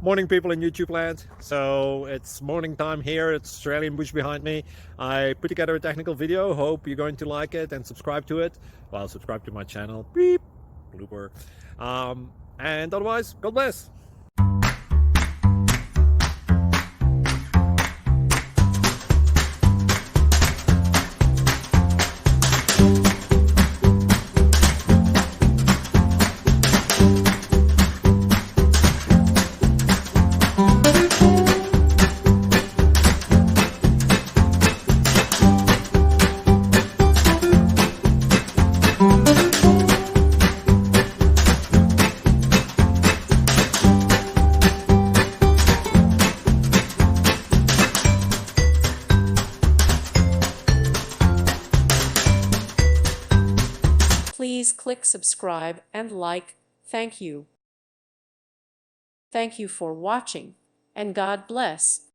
Morning, people in YouTube land. So it's morning time here. It's Australian bush behind me. I put together a technical video. Hope you're going to like it and subscribe to it. Well, subscribe to my channel. Beep, blooper. And otherwise, God bless. Please click subscribe and like. Thank you. Thank you for watching, and God bless.